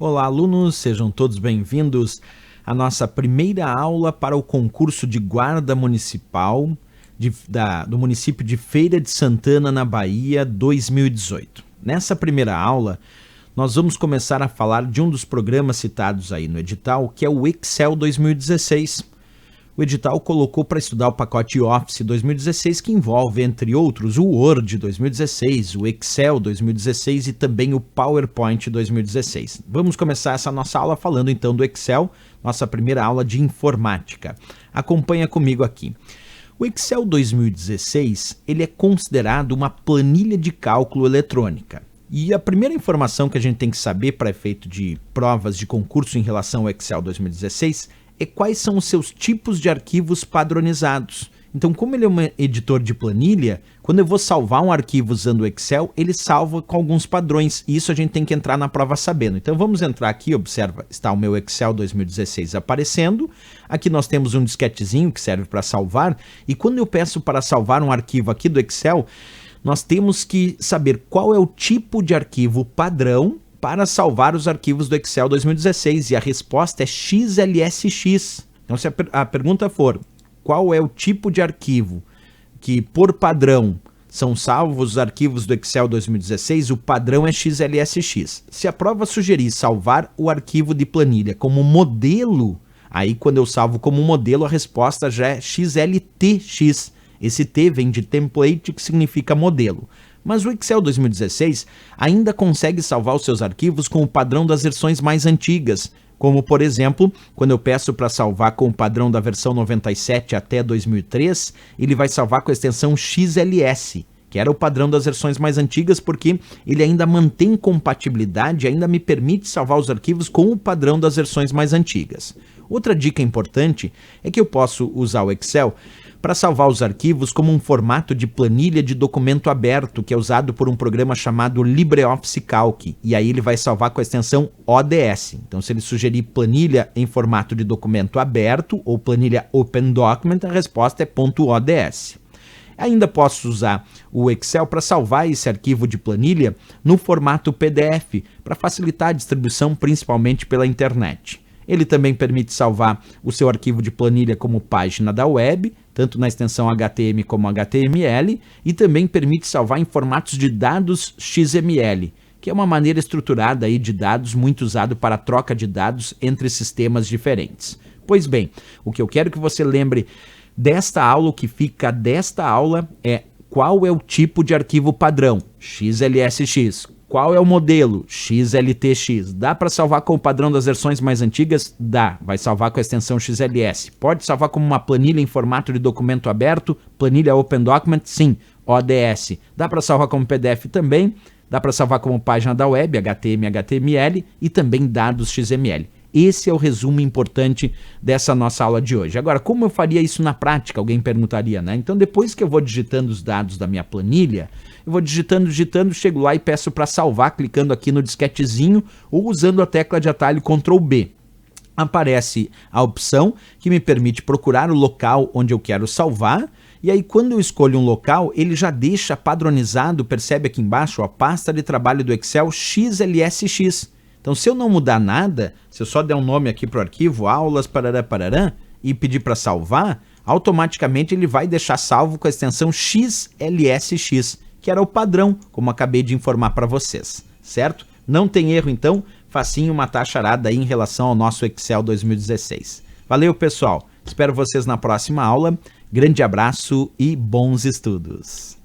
Olá, alunos, sejam todos bem-vindos à nossa primeira aula para o concurso de guarda municipal do município de Feira de Santana, na Bahia, 2018. Nessa primeira aula, nós vamos começar a falar de um dos programas citados aí no edital, que é o Excel 2016. O edital colocou para estudar o pacote Office 2016, que envolve, entre outros, o Word 2016, o Excel 2016 e também o PowerPoint 2016. Vamos começar essa nossa aula falando então do Excel, nossa primeira aula de informática. Acompanha comigo aqui. O Excel 2016, ele é considerado uma planilha de cálculo eletrônica. E a primeira informação que a gente tem que saber para efeito de provas de concurso em relação ao Excel 2016 é quais são os seus tipos de arquivos padronizados. Então, como ele é um editor de planilha, quando eu vou salvar um arquivo usando o Excel, ele salva com alguns padrões, e isso a gente tem que entrar na prova sabendo. Então vamos entrar aqui, observa, está o meu Excel 2016 aparecendo, aqui nós temos um disquetezinho que serve para salvar, e quando eu peço para salvar um arquivo aqui do Excel, nós temos que saber qual é o tipo de arquivo padrão para salvar os arquivos do Excel 2016, e a resposta é XLSX. Então, se a pergunta for qual é o tipo de arquivo que, por padrão, são salvos os arquivos do Excel 2016, o padrão é XLSX. Se a prova sugerir salvar o arquivo de planilha como modelo, aí quando eu salvo como modelo, a resposta já é XLTX. Esse T vem de template, que significa modelo. Mas o Excel 2016 ainda consegue salvar os seus arquivos com o padrão das versões mais antigas, como, por exemplo, quando eu peço para salvar com o padrão da versão 97 até 2003, ele vai salvar com a extensão XLS, que era o padrão das versões mais antigas, porque ele ainda mantém compatibilidade, ainda me permite salvar os arquivos com o padrão das versões mais antigas. Outra dica importante é que eu posso usar o Excel para salvar os arquivos como um formato de planilha de documento aberto, que é usado por um programa chamado LibreOffice Calc, e aí ele vai salvar com a extensão ODS. Então, se ele sugerir planilha em formato de documento aberto ou planilha Open Document, a resposta é .ODS. Ainda posso usar o Excel para salvar esse arquivo de planilha no formato PDF, para facilitar a distribuição principalmente pela internet. Ele também permite salvar o seu arquivo de planilha como página da web, tanto na extensão HTML como HTML, e também permite salvar em formatos de dados XML, que é uma maneira estruturada aí de dados muito usado para a troca de dados entre sistemas diferentes. Pois bem, o que eu quero que você lembre desta aula, o que fica desta aula é qual é o tipo de arquivo padrão, XLSX. Qual é o modelo? XLTX. Dá para salvar com o padrão das versões mais antigas? Dá. Vai salvar com a extensão XLS. Pode salvar como uma planilha em formato de documento aberto? Planilha Open Document? Sim. ODS. Dá para salvar como PDF também? Dá para salvar como página da web, HTML, HTML e também dados XML. Esse é o resumo importante dessa nossa aula de hoje. Agora, como eu faria isso na prática? Alguém perguntaria, né? Então, depois que eu vou digitando os dados da minha planilha, eu vou digitando, chego lá e peço para salvar, clicando aqui no disquetezinho ou usando a tecla de atalho Ctrl B. Aparece a opção que me permite procurar o local onde eu quero salvar, e aí quando eu escolho um local, ele já deixa padronizado, percebe aqui embaixo, a pasta de trabalho do Excel XLSX. Então, se eu não mudar nada, se eu só der um nome aqui para o arquivo, aulas, parará, parará, e pedir para salvar, automaticamente ele vai deixar salvo com a extensão XLSX, que era o padrão, como acabei de informar para vocês, certo? Não tem erro, então, facinho matar a charada aí em relação ao nosso Excel 2016. Valeu, pessoal! Espero vocês na próxima aula. Grande abraço e bons estudos!